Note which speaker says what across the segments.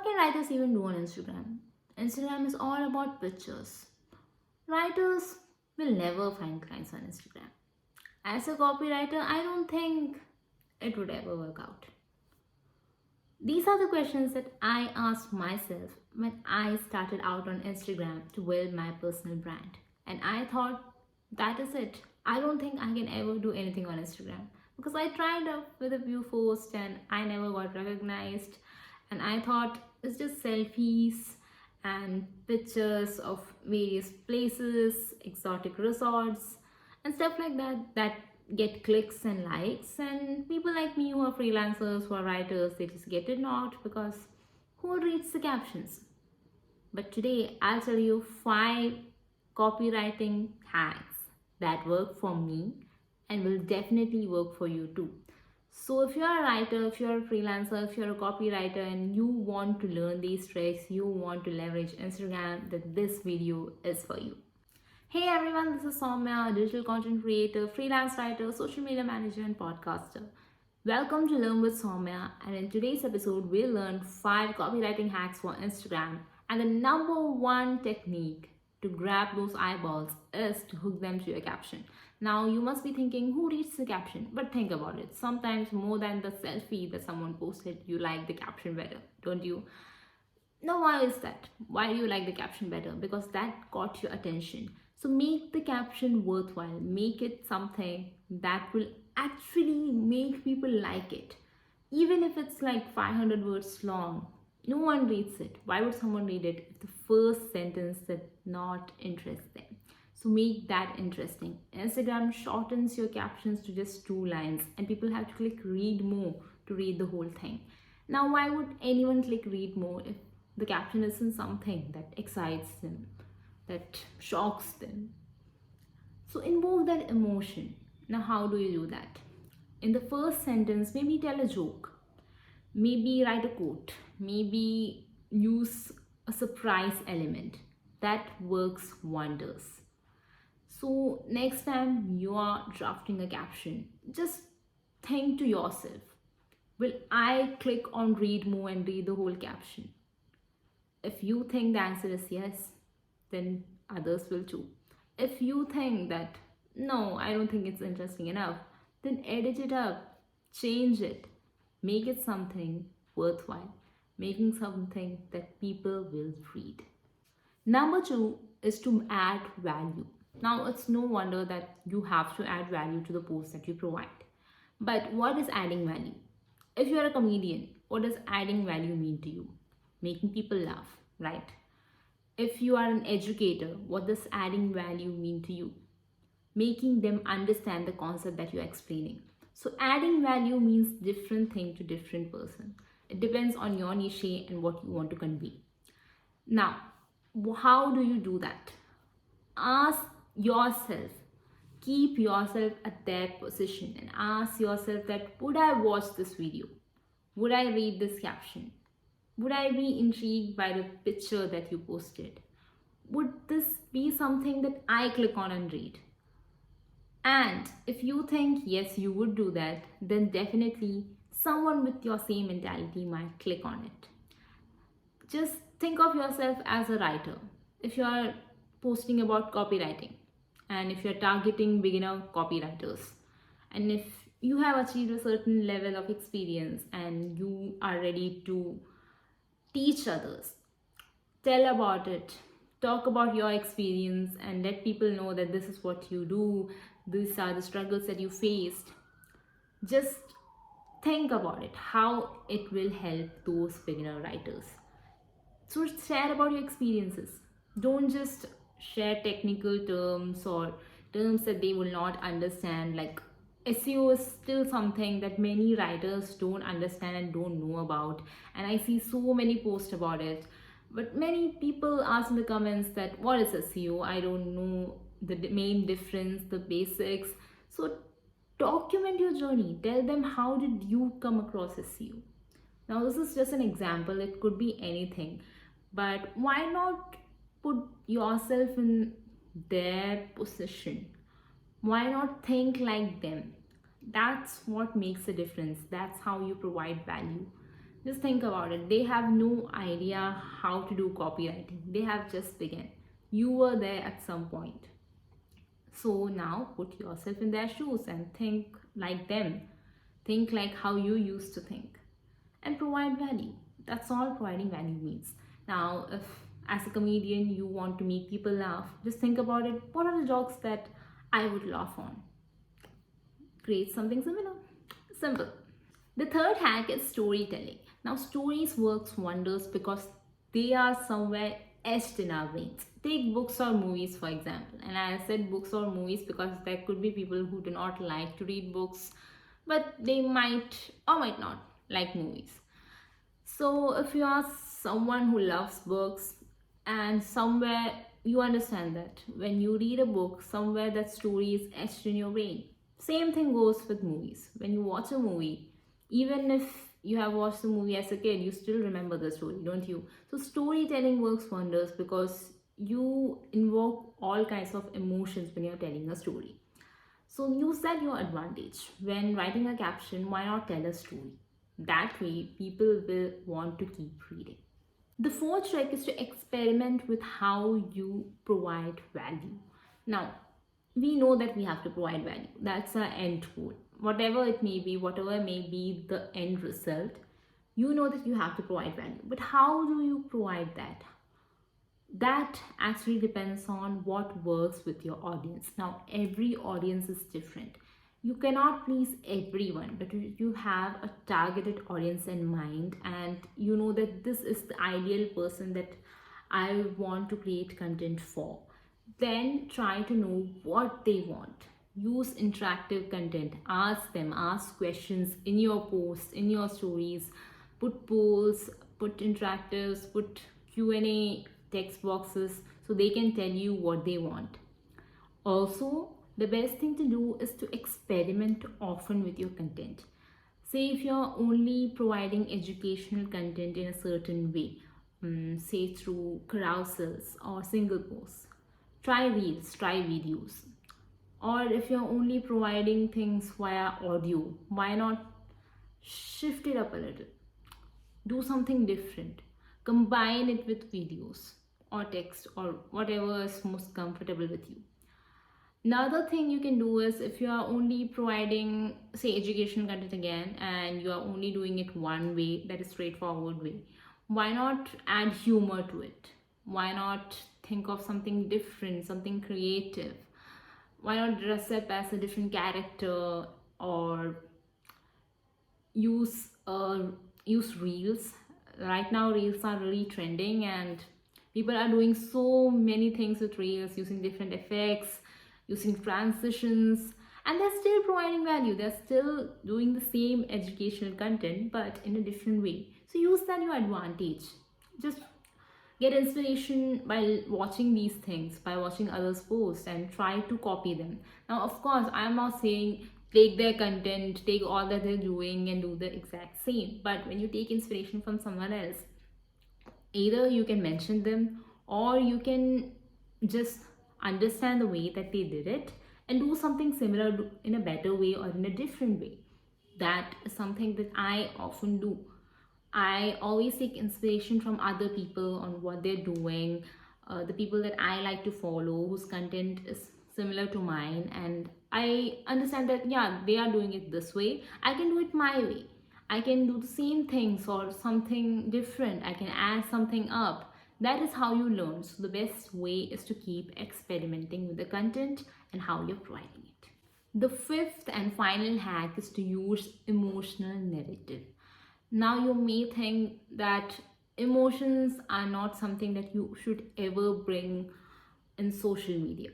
Speaker 1: can writers even do on Instagram? Instagram is all about pictures. Writers will never find clients on Instagram. As a copywriter, I don't think it would ever work out. These are the questions that I asked myself when I started out on Instagram to build my personal brand. And I thought, that is it. I don't think I can ever do anything on Instagram because I tried up with a few posts and I never got recognized. And I thought it's just selfies and pictures of various places, exotic resorts, and stuff like that get clicks and likes. And people like me who are freelancers, who are writers, they just get ignored because who reads the captions? But today I'll tell you 5 copywriting hacks that work for me and will definitely work for you too. So if you're a writer, if you're a freelancer, if you're a copywriter and you want to learn these tricks, you want to leverage Instagram, then this video is for you. Hey everyone, this is SOWMYA, a digital content creator, freelance writer, social media manager and podcaster. Welcome to Learn with SOWMYA, and in today's episode we'll learn 5 copywriting hacks for Instagram, and the number 1 technique to grab those eyeballs is to hook them to your caption. Now you must be thinking, who reads the caption? But think about it. Sometimes more than the selfie that someone posted, you like the caption better, don't you? Now why is that? Why do you like the caption better? Because that caught your attention. So make the caption worthwhile. Make it something that will actually make people like it. Even if it's like 500 words long, no one reads it. Why would someone read it if the first sentence did not interest them? So make that interesting. Instagram shortens your captions to just 2 lines and people have to click read more to read the whole thing. Now why would anyone click read more if the caption isn't something that excites them, that shocks them? So invoke that emotion. Now how do you do that? In the first sentence, maybe tell a joke, maybe write a quote, maybe use a surprise element. That works wonders. So next time you are drafting a caption, just think to yourself, will I click on read more and read the whole caption? If you think the answer is yes, then others will too. If you think that no, I don't think it's interesting enough, then edit it up, change it, make it something worthwhile, making something that people will read. Number 2 is to add value. Now it's no wonder that you have to add value to the post that you provide. But what is adding value? If you're a comedian, what does adding value mean to you? Making people laugh, right? If you are an educator, what does adding value mean to you? Making them understand the concept that you're explaining. So adding value means different thing to different person. It depends on your niche and what you want to convey. Now, how do you do that? Ask yourself, keep yourself at that position and ask yourself that, would I watch this video? Would I read this caption? Would I be intrigued by the picture that you posted? Would this be something that I click on and read? And if you think yes, you would do that, then definitely someone with your same mentality might click on it. Just think of yourself as a writer. If you are posting about copywriting and if you're targeting beginner copywriters, and if you have achieved a certain level of experience and you are ready to teach others, tell about it, talk about your experience and let people know that this is what you do, these are the struggles that you faced. Just think about it, how it will help those beginner writers. So share about your experiences. Don't just share technical terms or terms that they will not understand. Like SEO is still something that many writers don't understand and don't know about, and I see so many posts about it. But many people ask in the comments that what is SEO? I don't know the main difference, the basics. So document your journey. Tell them, how did you come across SEO? Now this is just an example, it could be anything, but why not put yourself in their position? Why not think like them? That's what makes a difference. That's how you provide value. Just think about it. They have no idea how to do copywriting. They have just begun. You were there at some point. So now put yourself in their shoes and think like them. Think like how you used to think. And provide value. That's all providing value means. Now, if as a comedian you want to make people laugh, just think about it. What are the jokes that I would laugh on? Create something similar. Simple. The third hack is storytelling. Now, stories works wonders because they are somewhere etched in our brains. Take books or movies, for example. And I said books or movies because there could be people who do not like to read books, but they might or might not like movies. So, if you are someone who loves books and somewhere you understand that when you read a book, somewhere that story is etched in your brain. Same thing goes with movies. When you watch a movie, even if you have watched the movie as a kid, you still remember the story, don't you? So storytelling works wonders because you invoke all kinds of emotions when you're telling a story. So use that your advantage. When writing a caption, why not tell a story? That way people will want to keep reading. The fourth trick is to experiment with how you provide value. Now, we know that we have to provide value. That's our end goal. Whatever it may be, whatever may be the end result, you know that you have to provide value. But how do you provide that? That actually depends on what works with your audience. Now, every audience is different. You cannot please everyone, but you have a targeted audience in mind, and you know that this is the ideal person that I want to create content for. Then try to know what they want. Use interactive content. Ask them, ask questions in your posts, in your stories. Put polls, put interactives, put Q&A text boxes so they can tell you what they want. Also, the best thing to do is to experiment often with your content. Say if you're only providing educational content in a certain way, say through carousels or single posts, try reels, try videos. Or if you're only providing things via audio, why not shift it up a little? Do something different. Combine it with videos or text or whatever is most comfortable with you. Another thing you can do is if you are only providing, say, educational content again, and you are only doing it one way, that is straightforward way, why not add humor to it? Why not think of something different, something creative? Why not dress up as a different character or use reels? Right now reels are really trending and people are doing so many things with reels, using different effects, using transitions, and they're still providing value. They're still doing the same educational content but in a different way. So use that your advantage. Just get inspiration by watching these things, by watching others post, and try to copy them. Now, of course, I'm not saying take their content, take all that they're doing and do the exact same. But when you take inspiration from someone else, either you can mention them or you can just understand the way that they did it and do something similar in a better way or in a different way. That is something that I often do. I always take inspiration from other people on what they're doing, the people that I like to follow, whose content is similar to mine, and I understand that, yeah, they are doing it this way. I can do it my way. I can do the same things or something different. I can add something up. That is how you learn. So the best way is to keep experimenting with the content and how you're providing it. The fifth and final hack is to use emotional narrative. Now you may think that emotions are not something that you should ever bring in social media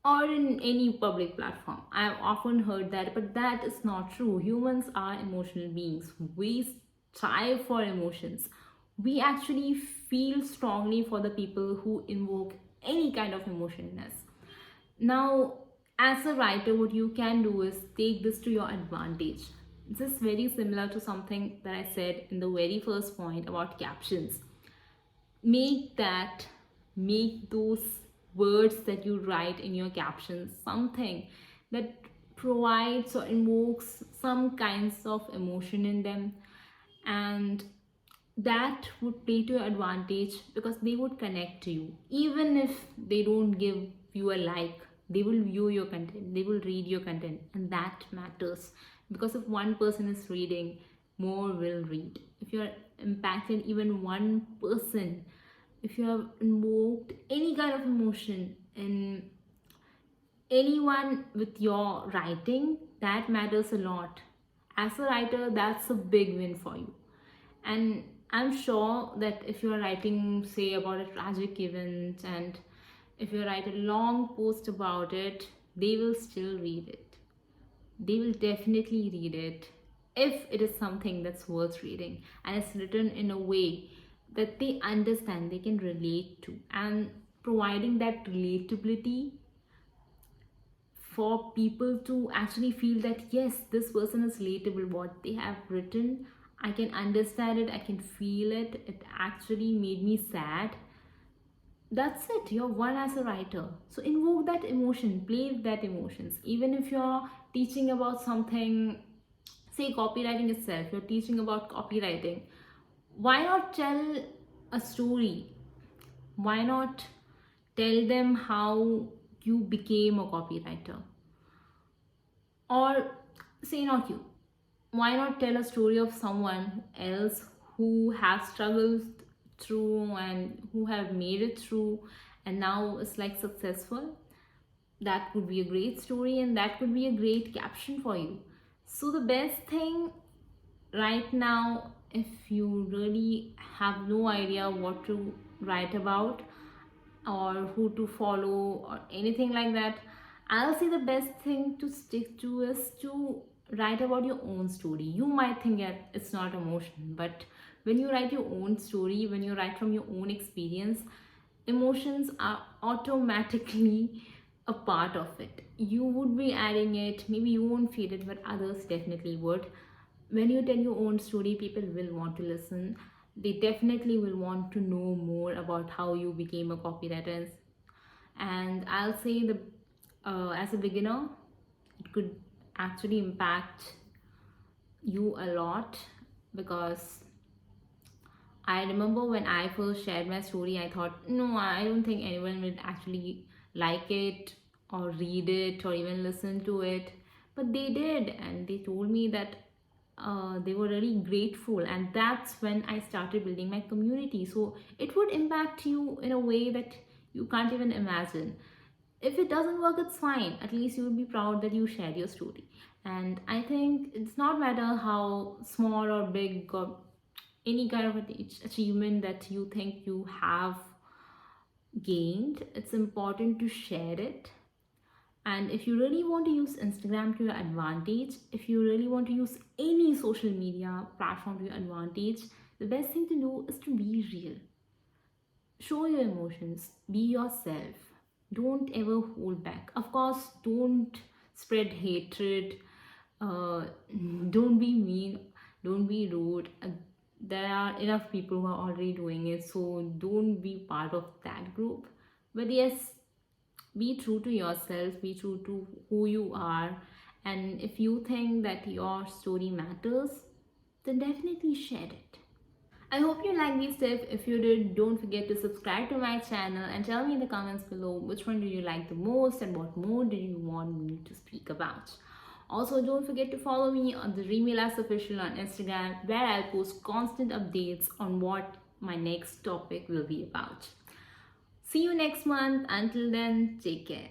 Speaker 1: or in any public platform. I've often heard that, but that is not true. Humans are emotional beings. We strive for emotions. We actually feel strongly for the people who invoke any kind of emotion in us. Now, as a writer, what you can do is take this to your advantage. This is very similar to something that I said in the very first point about captions. Make those words that you write in your captions something that provides or invokes some kinds of emotion in them. and that would play to your advantage because they would connect to you. Even if they don't give you a like, they will view your content, they will read your content, and that matters. Because if one person is reading, more will read. If you're impacted even one person, if you have invoked any kind of emotion in anyone with your writing, that matters a lot. As a writer, that's a big win for you. And I'm sure that if you're writing, say, about a tragic event, and if you write a long post about it, they will still read it. They will definitely read it if it is something that's worth reading and it's written in a way that they understand, they can relate to. And providing that relatability for people to actually feel that yes, this person is relatable, what they have written, I can understand it, I can feel it, it actually made me sad. That's it, you're one as a writer. So invoke that emotion, play with that emotions. Even if you're teaching about something, say copywriting itself, you're teaching about copywriting, why not tell a story? Why not tell them how you became a copywriter? Or say not you, why not tell a story of someone else who has struggled through and who have made it through and now is like successful? That could be a great story and that could be a great caption for you. So the best thing right now, if you really have no idea what to write about or who to follow or anything like that, I'll say the best thing to stick to is to write about your own story. You might think that it's not emotion, but when you write your own story, when you write from your own experience, emotions are automatically a part of it. You would be adding it, maybe you won't feel it, but others definitely would. When you tell your own story, people will want to listen. They definitely will want to know more about how you became a copywriter. And I'll say the as a beginner, it could actually impact you a lot because I remember when I first shared my story, I thought, no, I don't think anyone will actually like it or read it or even listen to it. But they did, and they told me that they were really grateful, and that's when I started building my community. So it would impact you in a way that you can't even imagine. If it doesn't work, it's fine. At least you will be proud that you shared your story. And I think it's not matter how small or big or any kind of achievement that you think you have gained, it's important to share it. And if you really want to use Instagram to your advantage, if you really want to use any social media platform to your advantage, the best thing to do is to be real. Show your emotions, be yourself. Don't ever hold back. Of course, don't spread hatred, uh, don't be mean, don't be rude. There are enough people who are already doing it, so don't be part of that group. But yes, be true to yourself, be true to who you are, and if you think that your story matters, then definitely share it. I hope you like these tips. If you did, don't forget to subscribe to my channel and tell me in the comments below which one did you like the most and what more did you want me to speak about. Also, don't forget to follow me on the Remilas Official on Instagram, where I'll post constant updates on what my next topic will be about. See you next month. Until then, take care.